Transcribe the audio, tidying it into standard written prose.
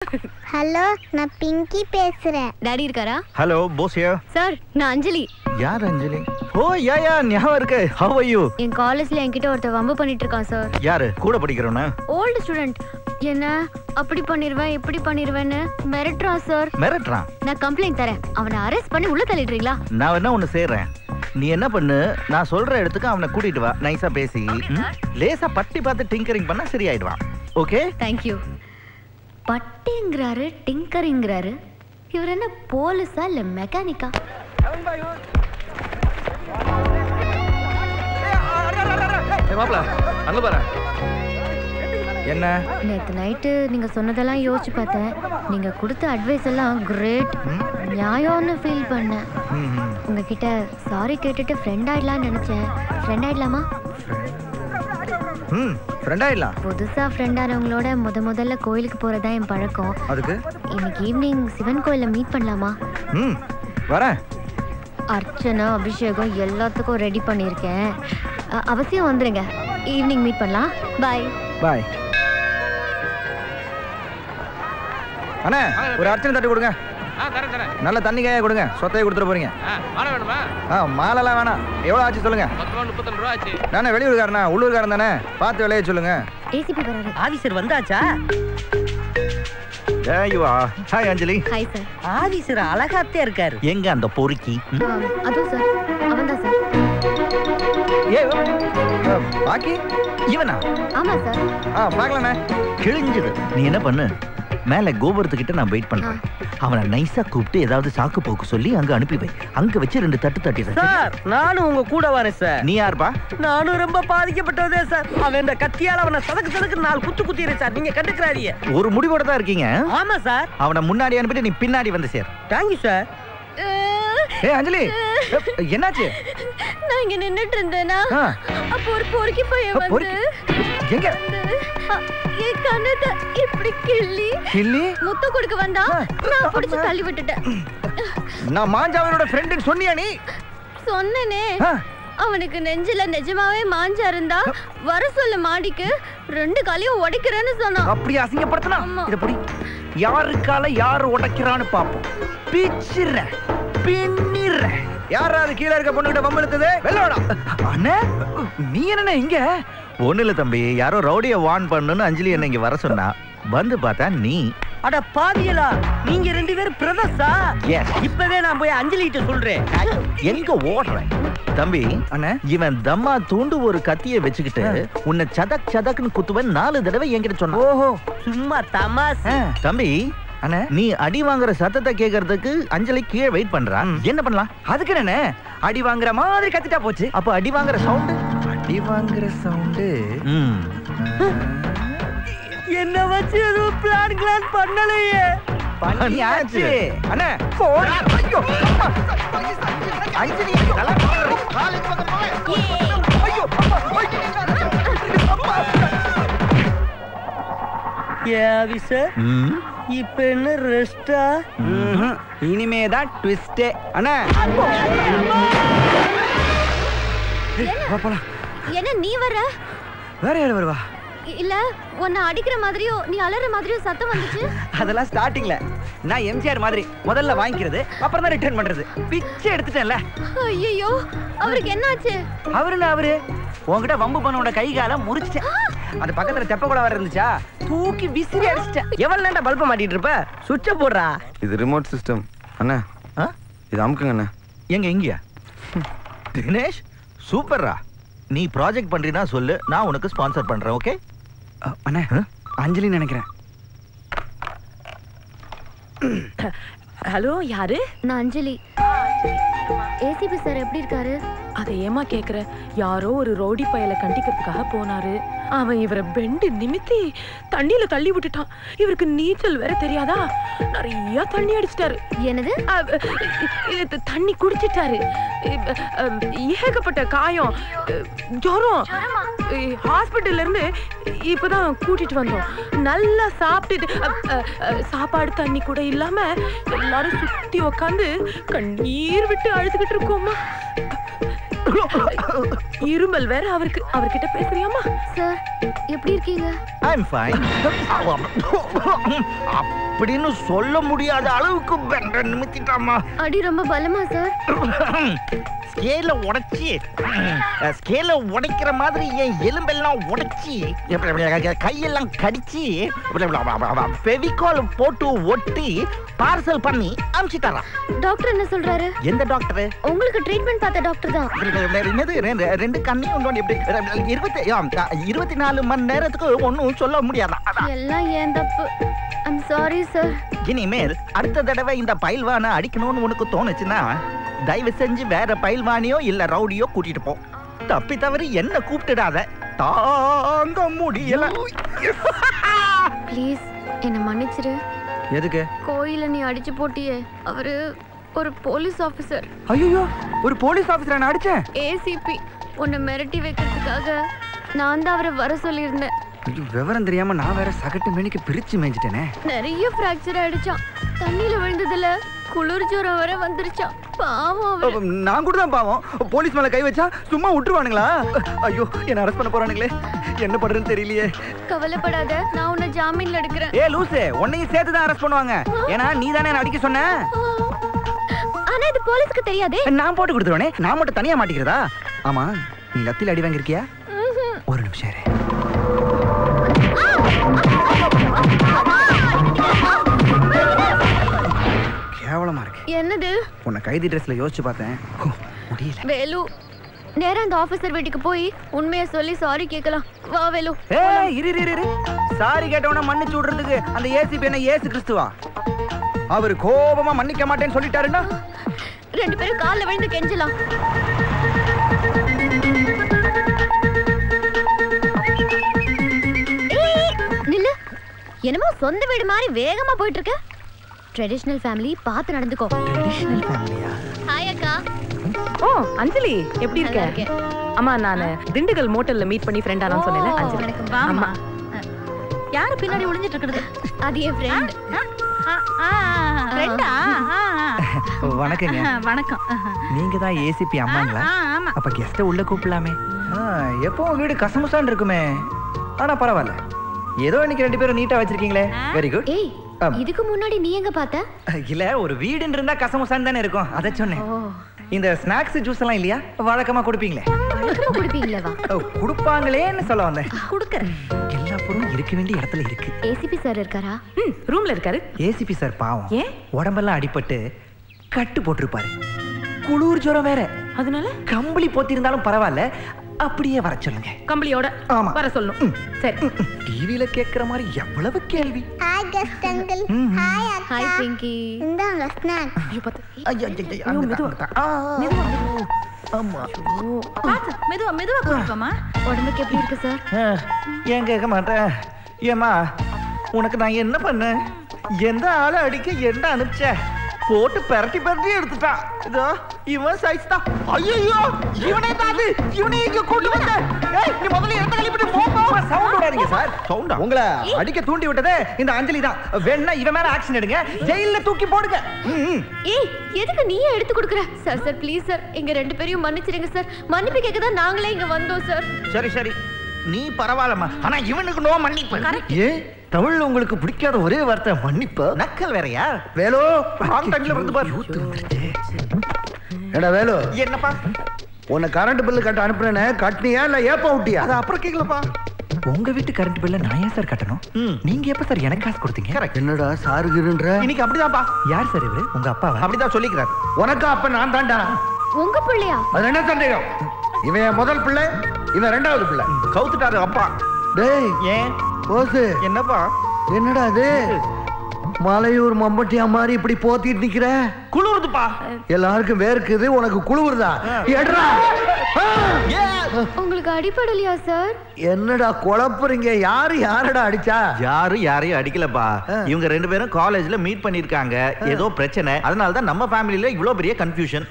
Hello, நான் பிங்கி பேசுறேன். Daddy இருக்காரா? Hello, Bose here. சார், நான் அஞ்சலி. யார் அஞ்சலி? ஓ யா ஞாபகம் இருக்கு. How are you? என் காலேஜ்ல என்கிட்ட ஒருத்தர் வம்பு பண்ணிட்டு இருக்கான் சார். யாரு? கூட படிக்கிறவனா? Old student. என்ன அப்படி பண்ணிடுவேன் இப்படி பண்ணிடுவேன்னு மிரட்டுறான் சார். மிரட்டுறான்? நான் கம்ப்ளைண்ட் தரேன். அவனை அரெஸ்ட் பண்ணி உள்ள தள்ளிடுறீங்களா? நான் என்ன ஒண்ணு செய்றேன். நீ என்ன பண்ணு, நான் சொல்ற இடத்துக்கு அவனை கூட்டிட்டு வா. நைஸா பேசி லேசா பட்டி பார்த்து டிங்கரிங் பண்ணா சரியாயிடுவான். ஓகே? Thank you. பட்டிங்கிறாரு, டிங்கரிங்கிறாரு. இவர் என்ன போலீஸா இல்ல மெக்கானிக்கா? அங்க பாரு. என்ன? நேத்து நைட்டு நீங்க சொன்னதெல்லாம் யோசிச்சு பார்த்தேன். நீங்க கொடுத்த அட்வைஸ் எல்லாம் கிரேட், நியாயம்னு ஃபீல் பண்ணேன். உங்ககிட்ட சாரி கேட்டுட்டு ஃப்ரெண்ட் ஆயிடலாம்னு நினைச்சேன். ஃப்ரெண்ட் ஆயிடலாமா? ஃப்ரெண்ட் ஆயிடலாம். புதுசா ஃப்ரெண்ட் ஆனவங்களோட முதல்ல கோயிலுக்கு போறதா என் பழக்கம். அதுக்கு இன்னைக்கு ஈவினிங் சிவன் கோயில்ல மீட் பண்ணலாமா? வரேன். அர்ச்சனா அபிஷேகம் எல்லாத்துக்கும் ரெடி பண்ணியிருக்கேன். அவசியம் வந்துருங்க. ஈவினிங் மீட் பண்ணலாம். பாய் பாய். அண்ணா, ஒரு அர்ச்சனை தட்டி கொடுங்க. நல்ல தண்ணி கையா கொடுங்க. சொத்தையை கொடுத்துட்டு போறீங்க. மாலைலாம் வேணாம். எவ்வளவு ஆச்சு சொல்லுங்க. 32 ரூபா ஆச்சு. நானே வெளியூர்காரனா, உள்ளூர்காரன் தானே. பார்த்து விலையை சொல்லுங்க. ஏசிபி வராரு. ஆபீசர் வந்தாச்சா? Hi Anjali. Hi sir. Officer அழகாத்தே இருக்காரு. எங்க அந்த பொறுக்கி? அதோ சார், அவன்தான் சார். பாக்கி இவனா? ஆமா சார். பார்க்கலாண்ணே. கிழிஞ்சது. நீ என்ன பண்ணு, மேல கோபுரத்துக்கிட்ட நான் வெயிட் பண்றேன். அவனை நைஸா கூப்பிட்டு ஏதாவது சாக்கு போக்கு சொல்லி அங்க அனுப்பி வை. அங்க வச்சு 2 தட்டு தட்டிடுறேன். சார், நானும் உங்க கூட வரேன் சார். நீ யாருப்பா? நானும் ரொம்ப பாதிக்கப்பட்டதே சார். அவன் இந்த கத்தியால அவனை சதக்கு 4 குத்து குத்திடுறேன் சார். நீங்க கண்டுக்கிறாரியே. ஒரு முடிவோட தான் இருக்கீங்க. ஆமா சார். அவனை முன்னாடி அனுப்பிட்டு நீ பின்னாடி வந்து சேர். Thank you sir. அஞ்சலி, என்னாச்சு? நான் இங்க நின்னுட்டு இருந்தேனா, அப்ப ஒரு பொறுக்கி பையன் வந்து எங்க என் கண்ணத்தை இப்படி கிள்ளி முத்த கொடுக்க வந்தா. நான் பிடிச்சு தள்ளி விட்டுட்டேன். நான் மாஞ்சாவனோட ஃப்ரெண்டுன்னு சொன்னியா நீ? சொன்னேனே. அவனுக்கு நெஞ்சில நிஜமாவே மாஞ்சா இருந்தா வர சொல்ல மாடிக்கு 2 காலையும் உடைக்கிறேன்னு சொன்னான். அப்படி அசிங்கப்படுத்தினா இத புடி. யாருக்கால யாரு உடைக்கிறான்னு பாப்போம். பிச்சிடுறேன், பின்னிடுறேன். யாராவது கீழே இருக்க பொண்ணுகிட்ட பம்பெழுத்தது வெள்ளோடா. அண்ணே, நீ என்ன இங்க? ஒண்ணு இல்ல தம்பி, யாரோ ரவுடிய வார்ன் பண்ணுன்னு அஞ்சலி என்ன இங்க வர சொன்னா. வந்து பார்த்தா நீ. அட பாவியலா, நீங்க 2 பேரும் பிரதர்ஸா? இப்பவே நான் போய் அஞ்சலி கிட்ட சொல்றேன். எங்க ஓடுறேன் தம்பி? அண்ணே, இவன் தம்மா தூண்டு ஒரு கத்தியை வச்சுக்கிட்டு உன்னை சதக் சதக்னு குத்துவன் 4 தடவை என்கிட்ட சொன்னான். ஓஹோ, சும்மா தமாஸ். தம்பி, அண்ணே, நீ அடி வாங்குற சத்தத்தை கேட்கறதுக்கு அஞ்சலி கீழே வெயிட் பண்றான். என்ன பண்ணலாம்? அதுக்கு என்ன, அடி வாங்குற மாதிரி கத்திட்டா போச்சு. அப்ப அடி வாங்குற சவுண்ட், அடி வாங்குற சவுண்ட். என்ன வச்சு எதுவும் பிளான் பண்ணலையே. பண்ணியாச்சு. அண்ணே, போடா. ஐயோ அஞ்சலி, ஐயோ ஆபீசர், இப்ப என்ன ரெஸ்டா? இனிமேதான் ட்விஸ்ட். அண்ணா, என்ன நீ வர? வேற யாரு வருவா? இல்ல, உன்னை அடிக்கிற மாதிரியோ நீ அலற மாதிரியோ சத்தம் வந்துச்சு. அதெல்லாம் ஸ்டார்டிங்ல. நான் எம்ஜிஆர் மாதிரி முதல்ல வாங்கிக்கிறது, அப்புறம் தான் ரிட்டர்ன் பண்றது. பிச்சை எடுத்துட்டேன்ல. ஐயோ, அவருக்கு என்னாச்சு? அவரு உன்கிட்ட வம்பு பண்ணோட கை கால முறிச்சிட்டேன். அந்த பக்கத்துல தெப்ப கூட வர இருந்துச்சா, தூக்கி விசிறி அடிச்சிட்டேன். எவ்வளவு நேரம் பல்ப மாட்டிட்டு இருப்ப? சுவிட்ச போடுறா. இது ரிமோட் சிஸ்டம் அண்ணா. இது அமுக்குங்க அண்ணா. எங்க இங்கயா? தினேஷ், சூப்பர்ரா. நீ ப்ராஜெக்ட் பண்றீனா சொல்லு, நான் உனக்கு ஸ்பான்சர் பண்றேன். ஓகே அண்ணா? அஞ்சலி நினைக்கிறேன். ஹலோ, யாரு? நான் அஞ்சலி. ஏசிபி சார் எப்படி இருக்காரு? அதை ஏமா கேக்குற? யாரோ ஒரு ரோடி பயலை கண்டிக்கிறதுக்காக போனாரு. அவன் இவரை பெண்டு நிமித்தி தண்ணியில தள்ளி விட்டுட்டான். இவருக்கு நீச்சல் வேற தெரியாதா? நிறைய தண்ணி அடிச்சிட்டாரு. என்னது? தண்ணி குடிச்சிட்டாரு. ஏகப்பட்ட காயம், ஜுரம். ஹாஸ்பிட்டல்ல இருந்து இப்பதான் கூட்டிட்டு வந்தோம். நல்லா சாப்பிட்டுட்டு சாப்பாடு தண்ணி கூட இல்லாம எல்லாரும் சுத்தி உக்காந்து கண்ணீர் விட்டு அழுதுகிட்டு இருக்கோமா. இருமல் வேற அவருக்கு. அவர்கிட்ட பேசுறியாமா? சார், எப்படி இருக்கீங்க? I'm fine. அப்படின்னு சொல்ல முடியாத அளவுக்கு பெண்ட நிமித்திட்டாமா. அடி ரொம்ப பலமா சார்? ஸ்கேல உடைக்கிற மாதிரி என் எலும்பெல்லாம் உடைச்சி கையெல்லாம் கடிச்சு ஃபெவிகால் போட்டு ஒட்டி பார்சல் பண்ணி அனுப்பிச்சிட்டாரா. டாக்டர் என்ன சொல்றாரு? எந்த டாக்டர்? உங்களுக்கு ட்ரீட்மெண்ட் பார்த்த டாக்டர் தான். ரெண்டு கண்ணையும் 24 மணி நேரத்துக்கு ஒன்னும் சொல்ல முடியாதா. எல்லாம் ஏன் தப்பு. I'm sorry sir. இனிமேல் அடுத்த தடவை இந்த பயில்வானை அடிக்கணும்னு உனக்கு தோணுச்சுன்னா தயவு செஞ்சு வேற பயில்வானியோ இல்ல ரவுடியோ கூட்டிட்டு போ. தப்பி தவறி என்ன கூப்பிட்டுடாத, தாங்க முடியல. ப்ளீஸ் என்ன மன்னிச்சிரு. எதுக்கு? கோயில நீ அடிச்சு போட்டியே, அவரு ஒரு போலீஸ் ஆபீசர். ஐயோ, ஒரு போலீஸ் ஆபீசர் நான் அடிச்சேன்? ஏசிபி உன்னை மிரட்டி வைக்கிறதுக்காக நான் தான் அவரை வர சொல்லியிருந்தேன். விவரம் தெரியாம நான் வேற சகட்டு மேனிக்கு பிரிச்சு மேய்ஞ்சிட்டேனே. நிறைய பிராக்சர் ஆயிடுச்சான். தண்ணியில விழுந்ததுல குளிர் ஜுரம் வர வந்துருச்சான். பாவம். நான் கூட தான் பாவம். போலீஸ் மேல கை வச்சா சும்மா விட்டுருவானுங்களா? ஐயோ, என்ன அரெஸ்ட் பண்ண போறானுங்களே, என்ன பண்றதுன்னு தெரியலையே. கவலைப்படாத, நான் உன்னை ஜாமீன்ல எடுக்கிறேன். ஏ லூசு, உன்னையும் சேர்த்து தான் அரெஸ்ட் பண்ணுவாங்க. ஏன்னா நீ தானே என்ன அடிக்க சொன்ன. ஆனா இது போலீஸ்க்கு தெரியாதே. நான் போட்டு கொடுத்துருவானே, நான் மட்டும் தனியா மாட்டிக்கிறதா? ஆமா, நீ லத்தில அடி வாங்கிருக்கியா? ஒரு நிமிஷம் இரு. கேவலமா இருக்கு. என்னது? உன்னை கைதி ட்ரெஸ்ல யோசிச்சு பார்த்தேன், முடியல. வேலு, நேரா அந்த ஆபீசர் வீட்டுக்கு போய் உண்மையை சொல்லி சாரி கேட்கலாம். வா வேலு. ஏய், இரு. சாரி கேட்டவன மன்னிச்சு விடுறதுக்கு அந்த ஏசிபி என்ன ஏசு கிறிஸ்துவா? அவர் கோபமா மன்னிக்க மாட்டேன்னு சொல்லிட்டாருன்னா ரெண்டு பேரும் கால்ல விழுந்து கெஞ்சலாம். நில்லு. என்னமோ சொந்த வீடு மாதிரி வேகமா போயிட்டு இருக்க. ட்ரெடிஷனல் ஃபேமிலி பார்த்து நடந்துக்கோ. ட்ரெடிஷனல் ஃபேமிலியா? ஹாய் அக்கா. ஓ அஞ்சலி, எப்படி இருக்க? நல்லா இருக்கேன். அம்மா, நான் திண்டுக்கல் மோட்டல்ல மீட் பண்ணி ஃப்ரெண்ட் ஆனான்னு சொன்னேன்ல, அஞ்சலி. வணக்கம். ஆமா. யாரு பின்னாடி ஒளிஞ்சிட்டு இருக்குது? அது என் ஃப்ரெண்ட். ஃப்ரெண்டா? வணக்கங்க. வணக்கம். நீங்க தான் ஏசிபி அம்மாங்களா? ஆமா. அப்ப கெஸ்ட உள்ள கூப்பிடலாமே. எப்பவும் வீடு கசமுசான் இருக்குமே. ஆனா பரவாயில்ல, ஏதோ இன்னைக்கு ரெண்டு பேரும் நீட்டா வச்சிருக்கீங்களே. Very good. ஏய், இதுக்கு முன்னாடி நீ எங்க பார்த்த? இல்ல, ஒரு வீடுன்னு இருந்தா கசமுசான் தானே இருக்கும், அத சொன்னேன். இந்த ஸ்நாக்ஸ் ஜூஸ் எல்லாம் இல்லையா, வழக்கமா கொடுப்பீங்களே? வழக்கமா கொடுப்பீங்களா? கொடுப்பாங்களேன்னு சொல்ல வந்தேன். கொடுக்கறேன். எல்லா பொருளும் இருக்க வேண்டிய இடத்துல இருக்கு. ஏசிபி சார் இருக்காரா? ரூம்ல இருக்காரு. ஏசிபி சார் பாவம், ஏன்? உடம்பெல்லாம் அடிபட்டு கட்டு போட்டிருப்பாரு. குளிர் ஜுரம் வேற, அதனால கம்பளி போத்தி இருந்தாலும் பரவாயில்ல, அப்படியே வர சொல்லுங்க. கம்பளியோட ஆமா. வர சொல்லணும். சரி. டிவில கேக்குற மாதிரி எவ்வளவு கேள்வி. Hi guest uncle. ஹாய் அக்கா. ஹாய் பிங்கி. இந்தாங்க ஸ்நாக். ஐயோ பாத்து. ஆமா, மெதுவா மெதுவா கொடுப்போமா. உடம்புக்கு எப்படி இருக்கு சார்? ஏன் கேட்க மாட்டேன். ஏமா, உனக்கு நான் என்ன பண்ணேன்? எந்த ஆளை அடிக்க என்ன அனுப்பிச்ச? போட்டு பெரட்டி எடுத்துட்டான். இதோ இவன் சைஸ் தான். ஐயோ, இவனே தான். இவனே இங்க கொண்டு வந்த. ஏய், நீ முதல்ல இடத்த கழிப்பிட்டு போப்பா. சவுண்ட் விடாதீங்க சார். சவுண்டா? உங்களை அடிக்க தூண்டி விட்டதே இந்த அஞ்சலி தான். வேணா இவன் மேல ஆக்ஷன் எடுங்க, ஜெயில்ல தூக்கி போடுங்க. ஏய், எதுக்கு நீயே எடுத்து கொடுக்குற? சார் சார் ப்ளீஸ் சார், எங்க ரெண்டு பேரையும் மன்னிச்சிடுங்க சார். மன்னிப்பு கேட்க தான் நாங்களே இங்க வந்தோம் சார். சரி, நீ பரவாயில்லம்மா. ஆனா இவனுக்கு நோ மன்னிப்பு. ஏன் தமிழ்ல உங்களுக்கு பிடிக்காத ஒரே வார்த்தை மன்னிப்பு? நக்கல் வேறயா? வேலு, ஆன்லைன்ல வந்து பாரு. ஏடா வேலு, என்னப்பா? உன்னை கரண்ட் பில்லு கட்ட அனுப்புனேனே, கட்டினியா இல்ல ஏப்ப விட்டியா? அது அப்புறம் கேக்கலப்பா. உங்க வீட்டு கரண்ட் பில்ல நான் ஏன் சார் கட்டணும்? நீங்க எப்ப சார் எனக்கு காசு கொடுத்தீங்க? என்னடா சாருகிருன்ற? இன்னைக்கு அப்படிதான்ப்பா. யார் சார் இவரு? உங்க அப்பாவா? அப்படிதான் சொல்லிக்கிறார். உனக்கு அப்ப நான் தாண்டா. உங்க பிள்ளையா? அது என்ன சந்தேகம்? இவன் முதல் பிள்ளை, இவன் ரெண்டாவது பிள்ளை. கவுத்துட்டாரு அப்பா. டேய், ஏன் போசு, என்னப்பா? என்னடா அது மலையூர் மம்பட்டியா மாதிரி இப்படி போத்திட்டு நிக்கிற? குளிருதுப்பா. எல்லாருக்கும் வேர்க்குது, உனக்கு குளிருதா? எட்ரா. உங்களுக்கு அடிபடலையா சார்? என்னடா குழப்புறீங்க? யாரடா அடிச்சா? யாரும் யாரையும் அடிக்கலப்பா. இவங்க ரெண்டு பேரும் காலேஜ்ல மீட் பண்ணிருக்காங்க. ஏதோ பிரச்சனை, அதனால தான் நம்ம ஃபேமிலில இவ்வளவு பெரிய கன்ஃபியூஷன்.